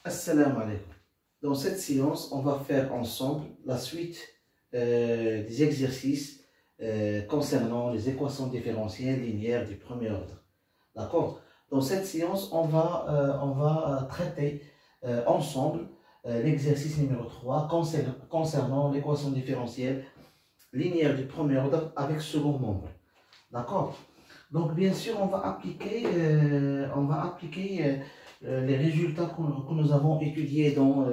Assalamu alaikum. Dans cette séance, on va faire ensemble la suite des exercices concernant les équations différentielles linéaires du premier ordre. D'accord? Dans cette séance, on va traiter ensemble l'exercice numéro 3 concernant l'équation différentielle linéaire du premier ordre avec second membre. D'accord? Donc, bien sûr, on va appliquer les résultats que nous avons étudiés dans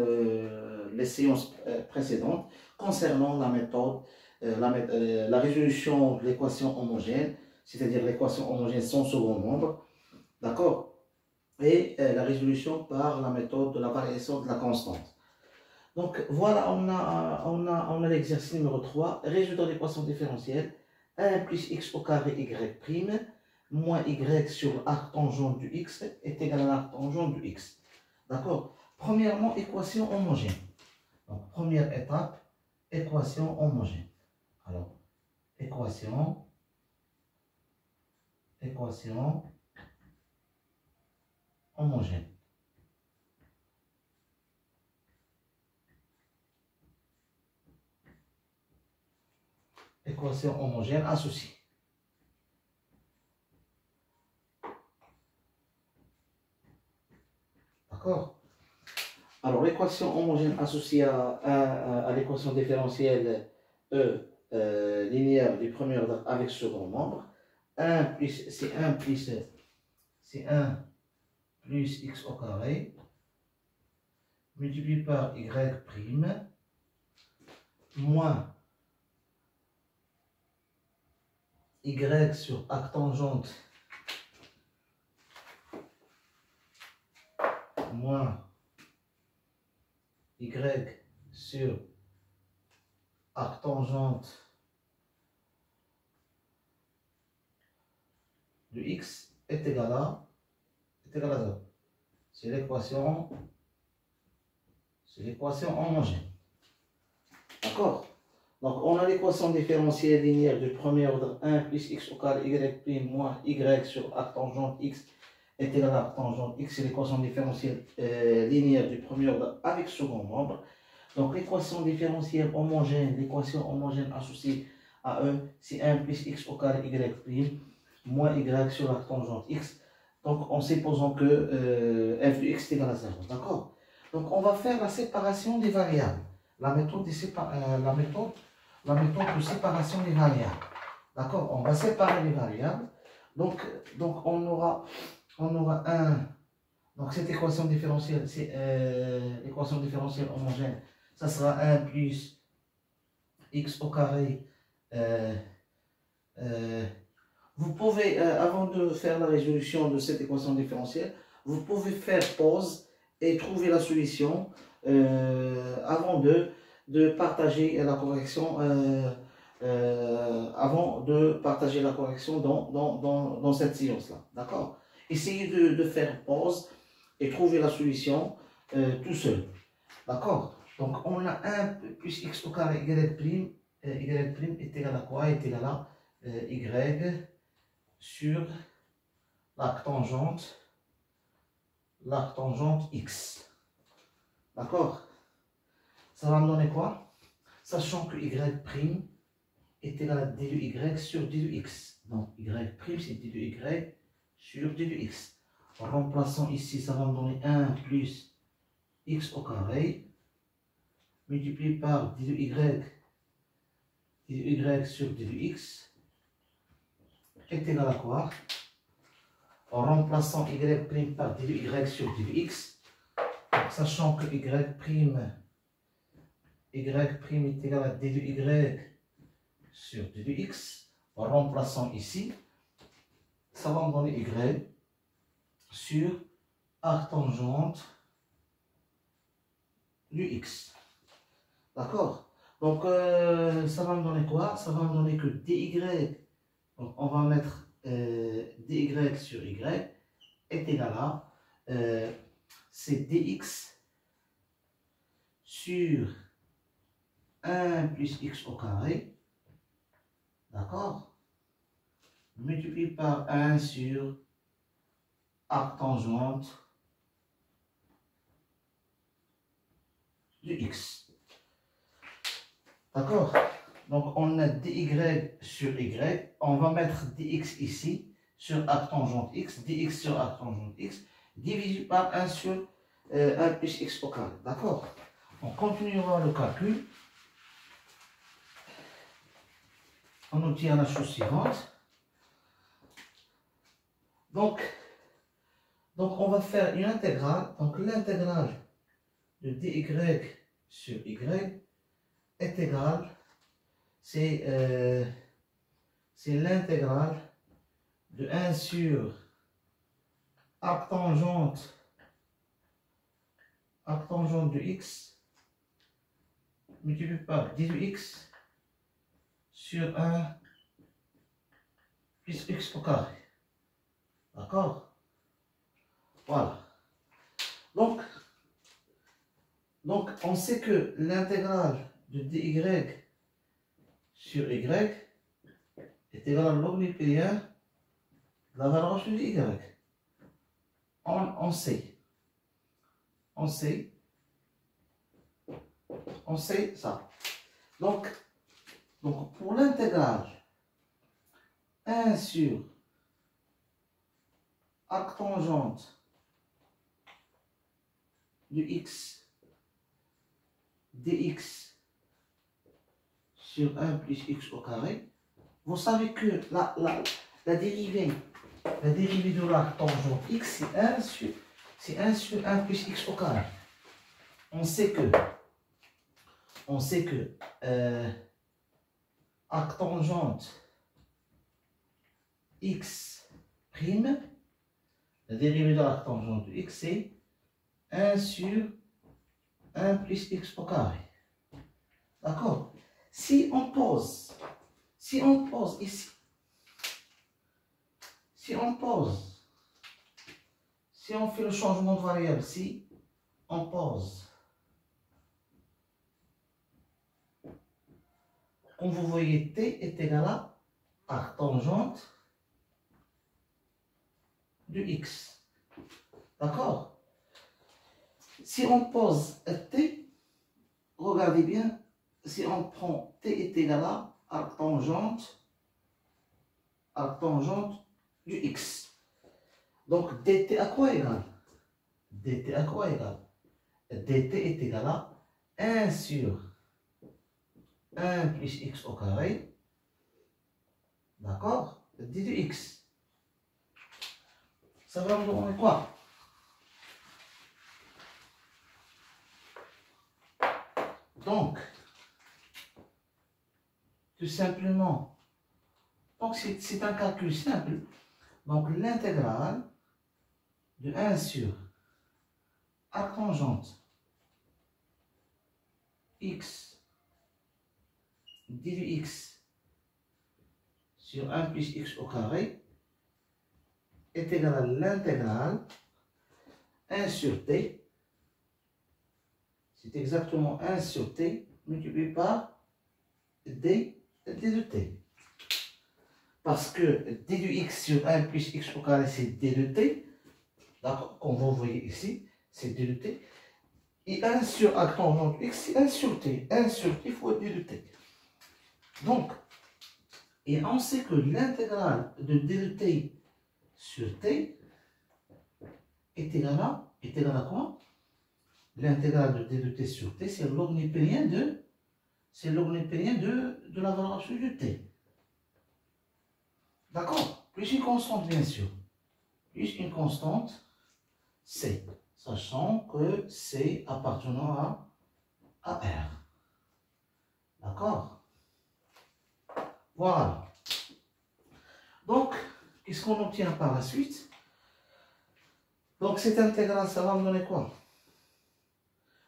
les séances précédentes concernant la méthode, la résolution de l'équation homogène, c'est-à-dire l'équation homogène sans second membre, d'accord, et la résolution par la méthode de la variation de la constante. Donc voilà, on a l'exercice numéro 3, résoudre l'équation différentielle 1 plus x au carré y prime moins y sur l'arc-tangent du x est égal à l'arc-tangent du x. D'accord? Premièrement, équation homogène. Donc, première étape, équation homogène. Alors, équation homogène. Équation homogène associée. D'accord? Alors, l'équation homogène associée à l'équation différentielle E linéaire du premier ordre avec second membre, c'est 1 plus x au carré multiplié par y prime moins y sur arc-tangente moins y sur arc-tangente de x est égal à 0. C'est l'équation homogène. D'accord? Donc, on a l'équation différentielle linéaire du premier ordre 1 plus x au carré y prime moins y sur arc-tangente x est égal à arc-tangente x. C'est l'équation différentielle linéaire du premier ordre avec second membre. Donc, l'équation différentielle homogène, l'équation homogène associée à E, c'est 1 plus x au carré y prime moins y sur l'arc-tangente x. Donc, en supposant que f de x est égal à 0. D'accord? Donc, on va faire la séparation des variables. La méthode de séparation des variables. D'accord? On va séparer les variables. Donc on aura un. Donc, cette équation différentielle, c'est l'équation différentielle homogène. Ça sera 1 plus x au carré. Vous pouvez, avant de faire la résolution de cette équation différentielle, vous pouvez faire pause et trouver la solution avant de partager la correction dans cette séance-là. D'accord? Essayez de faire pause et trouver la solution tout seul. D'accord? Donc, on a 1 plus x au carré y prime. Y prime est égal à quoi? Est égal à y sur l'arc-tangente x. D'accord? Ça va me donner quoi? Sachant que y' est égal à d de y sur d de x. Donc, y' c'est d de y sur d de x. En remplaçant ici, ça va me donner 1 plus x au carré multiplié par d de y sur d de x est égal à quoi? En remplaçant y' par d de y sur d de x, sachant que y' est égal à d de y sur d de x, en remplaçant ici, ça va me donner y sur arc-tangente du x. D'accord? Donc, ça va me donner quoi? Ça va me donner que dy, donc on va mettre dy sur y est égal à c'est dx sur 1 plus x au carré, d'accord, multiplié par 1 sur arc-tangente du x. D'accord? Donc on a dy sur y. On va mettre dx ici sur arc tangente x, dx sur arc tangente x, divisé par 1 sur 1 plus x au carré. D'accord? On continuera le calcul. On obtient la chose suivante. Donc on va faire une intégrale. Donc l'intégrale de dy sur y est égale, c'est l'intégrale de 1 sur arc tangente de x multiplié par d de x sur 1 plus x au carré. D'accord? Voilà. Donc, on sait que l'intégrale de dy sur y est égale à log népérien de la valeur absolue de y. On sait ça. Donc pour l'intégrale 1 sur arc tangente de x dx sur 1 plus x au carré, vous savez que la dérivée de l'arc tangente x, c'est 1 sur 1 plus x au carré. On sait que arc tangente x prime, la dérivée de l'arc tangente de x, c'est 1 sur 1 plus x au carré. D'accord? Si on pose ici, si on fait le changement de variable, si on pose, comme vous voyez, t est égal à arc tangente de x. D'accord? Si on pose t, regardez bien, si on prend t est égal à arc tangente du x. Donc dt à quoi égal? Dt à quoi égal? Dt est égal à 1 sur 1 plus x au carré, d'accord, d de x. Ça va me donner quoi? Donc, tout simplement, donc c'est un calcul simple. Donc l'intégrale de 1 sur arc tangente x d de x sur 1 plus x au carré est égal à l'intégrale 1 sur t, c'est exactement 1 sur t multiplié par d de t. Parce que d de x sur 1 plus x au carré, c'est d de t. D'accord, comme vous voyez ici, c'est d de t. Et 1 sur arc tangente x, c'est 1 sur t. 1 sur t fois d de t. Donc, et on sait que l'intégrale de d de t sur t est égale à quoi? L'intégrale de d de t sur t, c'est log népérien de la valeur absolue de t. D'accord? Plus une constante, bien sûr. Plus une constante c. Sachant que c appartenant à R. D'accord? Voilà. Donc, qu'est-ce qu'on obtient par la suite? Donc, cette intégrale, ça va me donner quoi?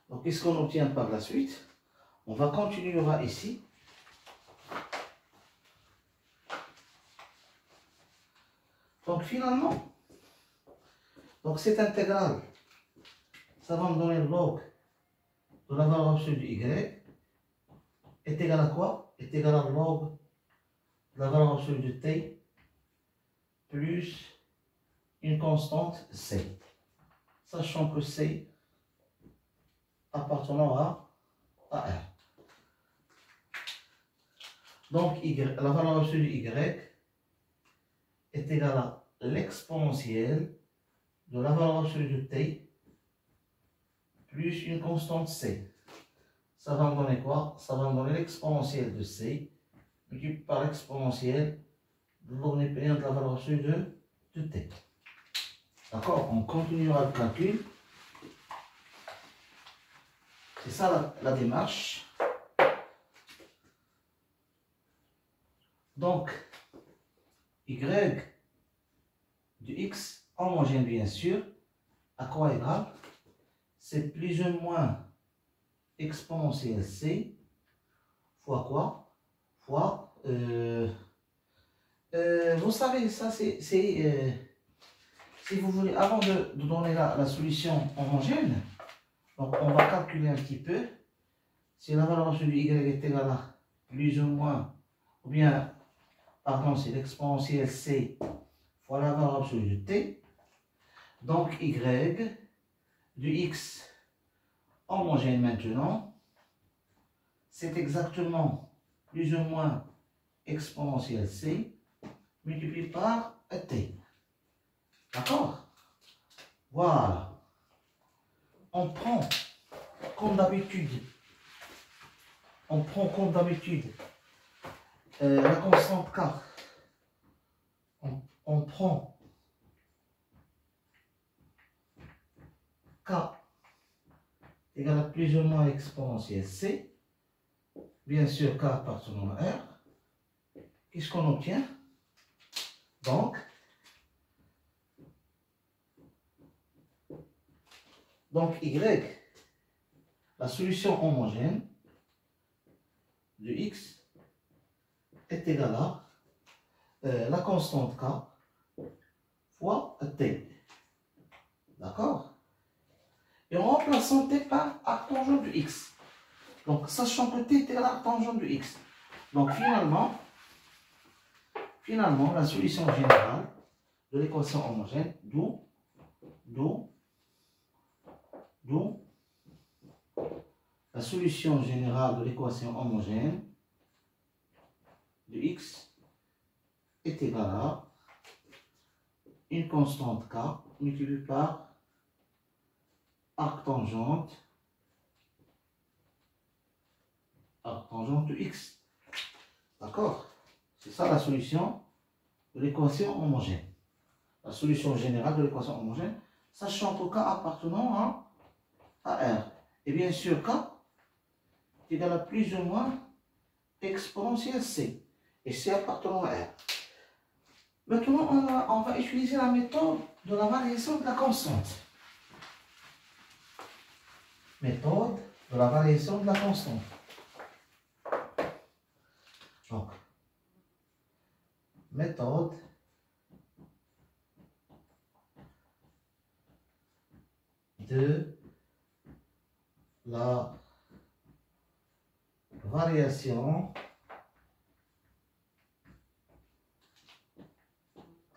Donc, qu'est-ce qu'on obtient par la suite? On va continuer ici. Donc, finalement, donc cette intégrale, ça va me donner log de la valeur absolue de y est égal à quoi? Est égal à log de la valeur absolue de t plus une constante c. Sachant que c appartenant AR. Donc, la valeur absolue de Y est égale à l'exponentielle de la valeur absolue de T plus une constante C. Ça va me donner quoi? Ça va me donner l'exponentielle de C multiplié par l'exponentielle de l'omnipotence de la valeur absolue de T. D'accord? On continuera le calcul. C'est ça la démarche. Donc, Y de X homogène, bien sûr, à quoi égal? C'est plus ou moins exponentielle C fois quoi? Fois, vous savez, ça c'est, si vous voulez, avant de donner la solution homogène, donc on va calculer un petit peu. Si la valeur absolue de Y est égale à plus ou moins, ou bien, pardon, c'est l'exponentielle C fois la valeur absolue de T. Donc Y de X homogène maintenant, c'est exactement plus ou moins exponentielle C multiplié par T. D'accord? Voilà. On prend comme d'habitude, la constante K. On prend K égale à plus ou moins exponentielle C. Bien sûr, K appartenant à R. Qu'est-ce qu'on obtient? Donc, Y, la solution homogène de X est égale à la constante K fois T. D'accord? Et en remplaçant T par arctangente de X. Donc, sachant que T est égal à arctangente de X. Donc, finalement, la solution générale de l'équation homogène, d'où la solution générale de l'équation homogène de X est égale à une constante K multipliée par arctangente de X. D'accord? C'est ça la solution de l'équation homogène. La solution générale de l'équation homogène, sachant que K appartenant à R. Et bien sûr, K est égal à plus ou moins exponentielle C. Et C appartenant à R. Maintenant, on va utiliser la méthode de la variation de la constante. Méthode de la variation de la constante. Donc, méthode de la variation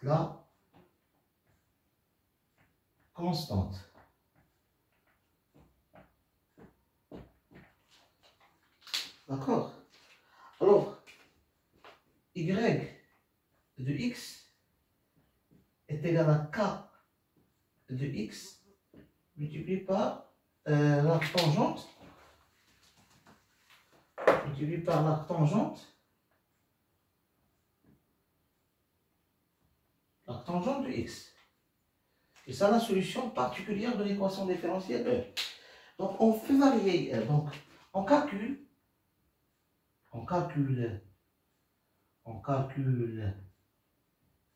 de la constante. D'accord? Alors, Y de X est égal à K de X multiplié par l'arctangente de X. Et ça, la solution particulière de l'équation différentielle E. Donc, on fait varier, donc, on calcule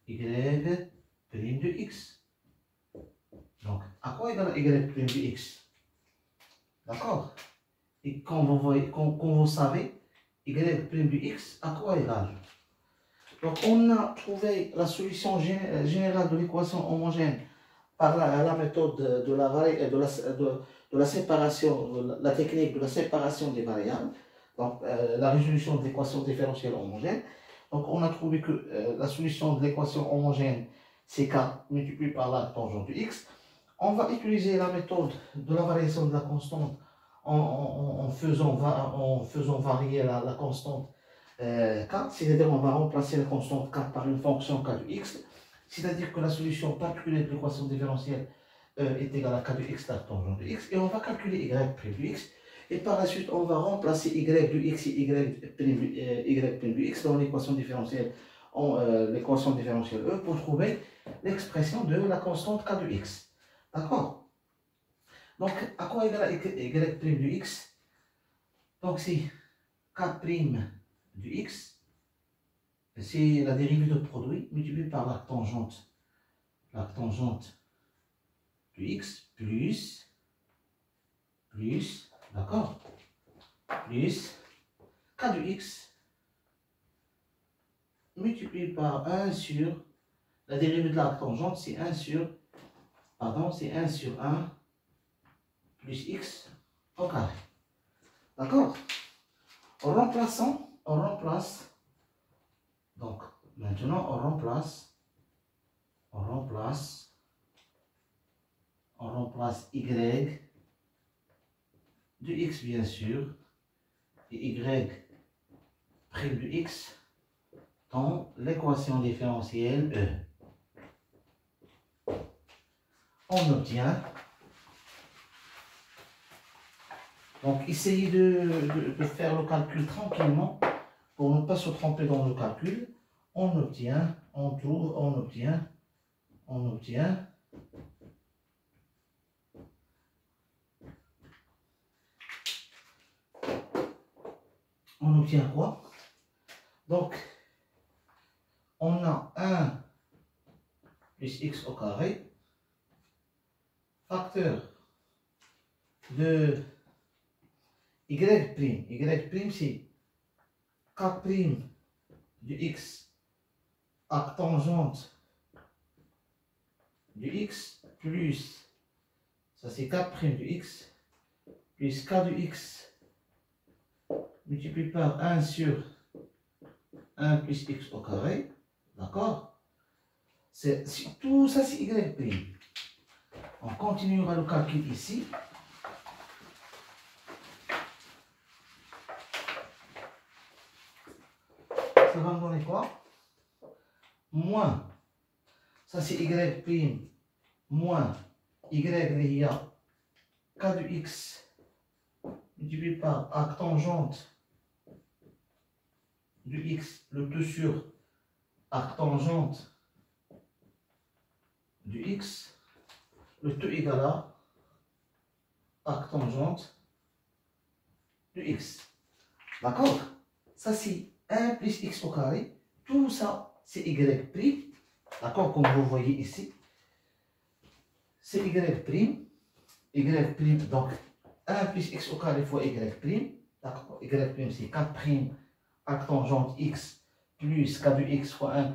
Y prime de X. Donc, à quoi égale Y prime de X? D'accord? Et comme vous savez, Y prime de X, à quoi égale? Donc, on a trouvé la solution générale de l'équation homogène par la méthode de la séparation, la technique de la séparation des variables, donc la résolution de l'équation différentielle homogène. Donc, on a trouvé que la solution de l'équation homogène, c'est K multiplié par la tangente de X. On va utiliser la méthode de la variation de la constante en faisant varier la constante k, c'est-à-dire on va remplacer la constante k par une fonction k de x, c'est-à-dire que la solution particulière de l'équation différentielle est égale à k de x tangente de x, et on va calculer y' de x, et par la suite on va remplacer y de x et y' de x dans l'équation différentielle, l'équation différentielle E, pour trouver l'expression de la constante k de x. D'accord? Donc, à quoi égale y' de x? Donc, c'est k' de x, c'est la dérivée de produit multipliée par la tangente de x plus, d'accord, plus k de x multiplié par 1 sur, la dérivée de la tangente, c'est 1 sur 1 plus x au carré. D'accord? On remplace, donc maintenant on remplace y de x bien sûr, et y' de x dans l'équation différentielle E. On obtient, donc essayez de faire le calcul tranquillement pour ne pas se tromper dans le calcul. On obtient quoi? Donc, on a 1 plus x au carré, facteur de y', c'est k' de x à tangente de x plus, ça c'est k' de x, plus k de x multiplié par 1 sur 1 plus x au carré, d'accord? Tout ça c'est y'. On continuera le calcul ici. Ça va me donner quoi? Moins, ça c'est y', moins y' il y a k de x multiplié par arc tangente de x, le tout sur arc tangente de x, le tout égal à arc tangente de x. D'accord? Ça c'est 1 plus x au carré. Tout ça c'est y'. D'accord? Comme vous voyez ici. C'est y'. Donc 1 plus x au carré fois y'. D'accord? Y' c'est k' arc tangente x plus k de x fois 1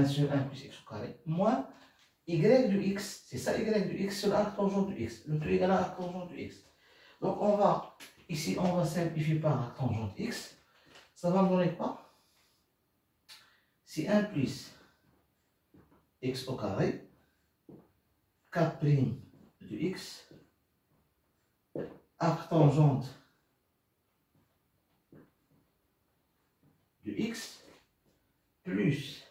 sur 1 plus x au carré. Moins y de x, c'est ça y de x sur l'arc tangente de x. Le tout égal à arc tangente de x. Donc ici on va simplifier par arc tangente x. Ça va me donner quoi? C'est 1 plus x au carré, k' de x, arc tangente de x, plus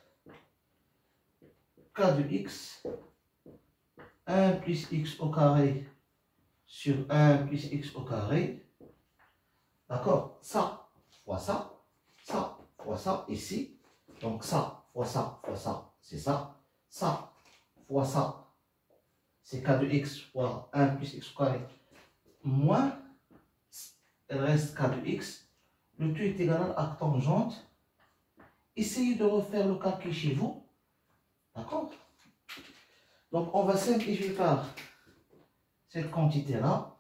k de x, 1 plus x au carré sur 1 plus x au carré. D'accord? Ça fois ça, ça fois ça ici. Donc ça fois ça fois ça, c'est ça. Ça fois ça, c'est k de x fois 1 plus x au carré. Moins, il reste k de x. Le tout est égal à arc tangente. Essayez de refaire le calcul chez vous. D'accord? Donc on va simplifier par cette quantité-là.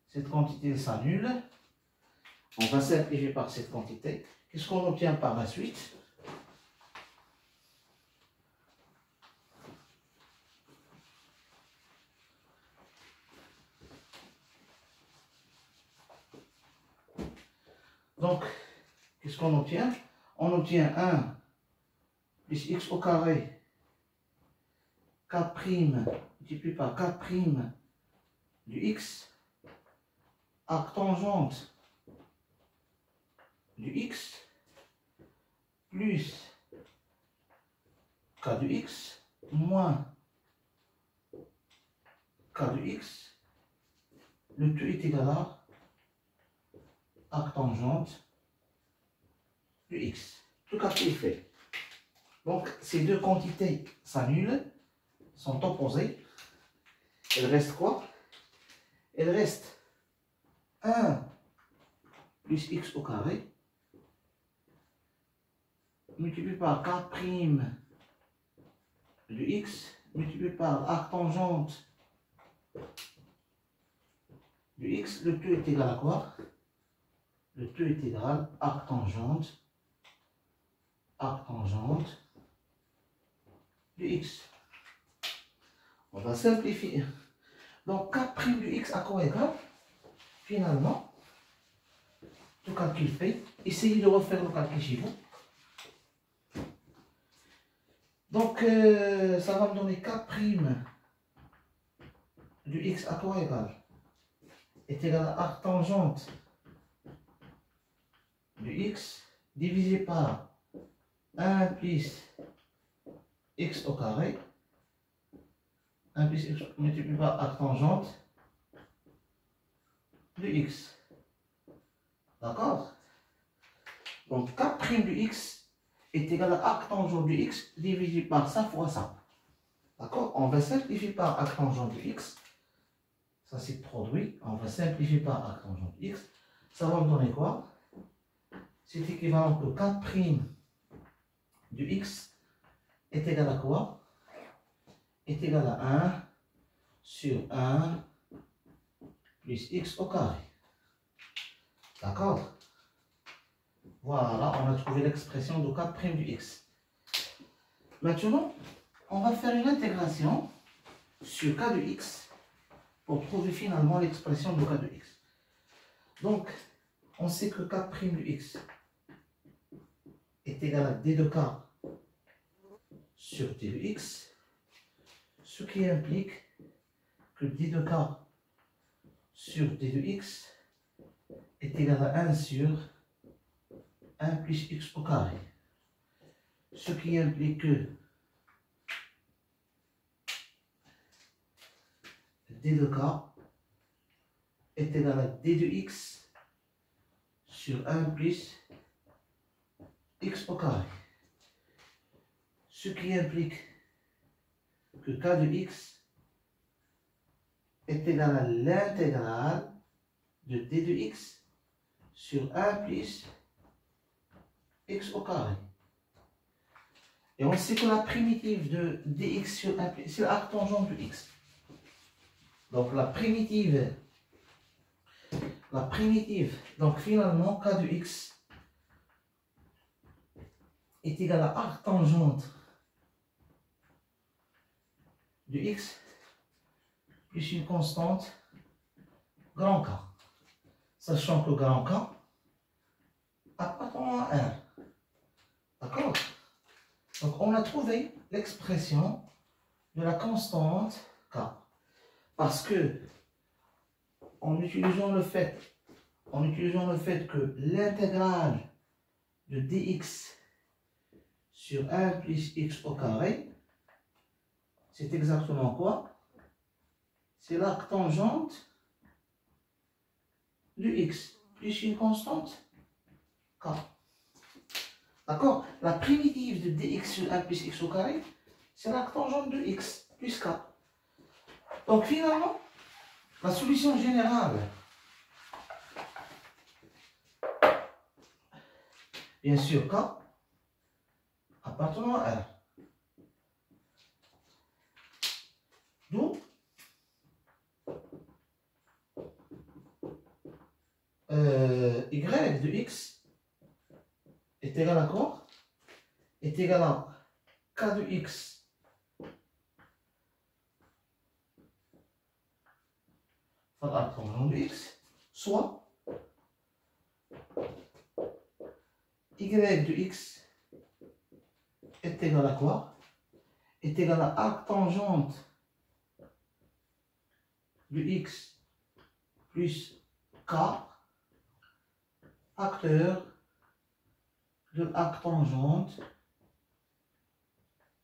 Cette quantité s'annule. On va simplifier par cette quantité. Qu'est-ce qu'on obtient par la suite? Donc, qu'est-ce qu'on obtient? On obtient 1 plus x au carré, k' multiplié par k' de x, arctangente du x plus k de x moins k de x, le tout est égal à arctangente de x. Tout calcul est fait. Donc ces deux quantités s'annulent, sont opposées. Il reste quoi? Il reste 1 plus x au carré multiplié par k' de x multiplié par arctangente de x. Le tout est égal à quoi? Le tout est égal à arctangente de x. On va simplifier. Donc k' de x à quoi égal? Finalement, tout calcul fait. Essayez de refaire le calcul chez vous. Donc, ça va me donner k' de x à quoi égal? Est égal à arctangente de x divisé par 1 plus x au carré. 1 plus x multiplié par arctangente de x. D'accord? Donc k' de x est égal à arctangente de x divisé par ça fois ça. D'accord? On va simplifier par arctangente de x. Ça c'est produit. On va simplifier par arctangente de x. Ça va me donner quoi? C'est équivalent que k' de x est égal à quoi? Est égal à 1 sur 1 plus x au carré. D'accord? Voilà, on a trouvé l'expression de k' de x. Maintenant, on va faire une intégration sur k de x pour trouver finalement l'expression de k de x. Donc, on sait que k' de x est égal à d de k sur t de x, ce qui implique que d de k sur d de x est égal à 1 sur 1 plus x au carré. Ce qui implique que d de k est égal à d de x sur 1 plus x au carré. Ce qui implique que k de x est égal à l'intégrale de d de x sur 1 plus x au carré. Et on sait que la primitive de dx sur 1 plus, c'est l'arctangente de x. Donc la primitive, donc finalement k de x est égal à arctangente de x plus une constante grand K. Sachant que grand K appartient à 1. D'accord? Donc on a trouvé l'expression de la constante K. Parce que en utilisant le fait que l'intégrale de dx sur 1 plus x au carré, c'est exactement quoi? C'est l'arctangente de x plus une constante k. D'accord? La primitive de dx sur 1 plus x au carré, c'est l'arctangente de x plus k. Donc finalement, la solution générale, bien sûr k, appartenant à R. D'où y de x est égal à quoi? Est égal à k de x par l'arctangente de x, soit y de x est égal à quoi? Est égal à arctangente de x plus k K acteur de l'arc tangente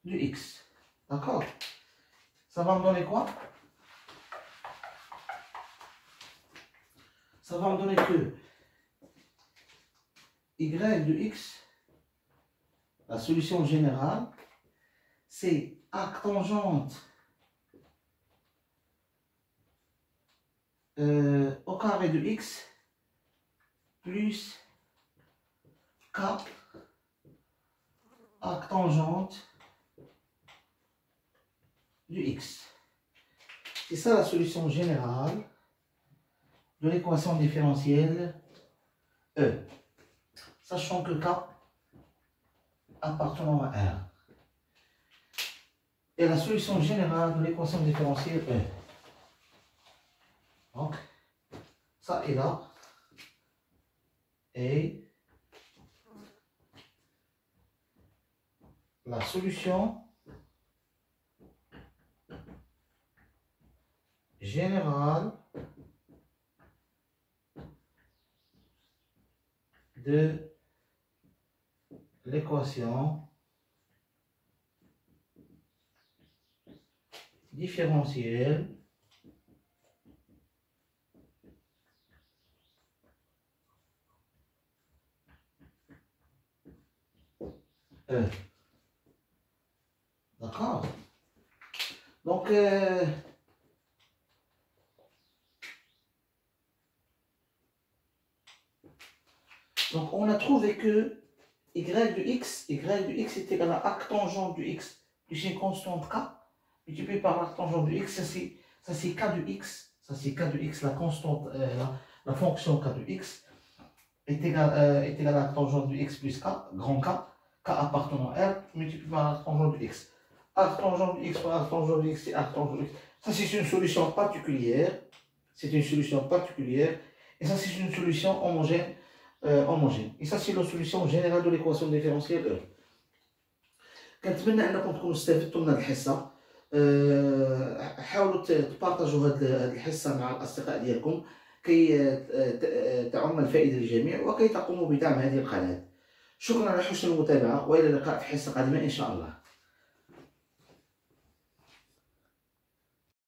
du X. D'accord? Ça va me donner quoi? Ça va me donner que y de x, la solution générale, c'est arc tangente au carré de x plus k arc tangente du x. C'est ça la solution générale de l'équation différentielle E. Sachant que k appartenant à R. Et la solution générale de l'équation différentielle E. Donc, ça est là. Et la solution générale de l'équation différentielle E. D'accord? Donc, on a trouvé que y de x est égal à arc tangente du x plus une constante k multiplié par l'arc tangente du x. Ça c'est k de x. Ça c'est k de x, la constante, la fonction k de x est égal à l'arc tangente du x plus k, grand K, k appartenant à R, multiplié par l'arc tangente du x. Arc tangente du x par arc tangente du x, c'est arc tangente du x. Ça c'est une solution particulière. C'est une solution particulière. Et ça c'est une solution homogène. Et ça c'est la solution générale de l'équation différentielle E. كنتمنى انكم تكونوا استفدتوا من هذه الحصه. حاولوا تبارطاجوا هذه الحصه مع الاصدقاء ديالكم كي تعم الفائده للجميع وكي تقوموا بدعم هذه القناه. شكرا على حسن المتابعه والى اللقاء في حصه قادمه ان شاء الله.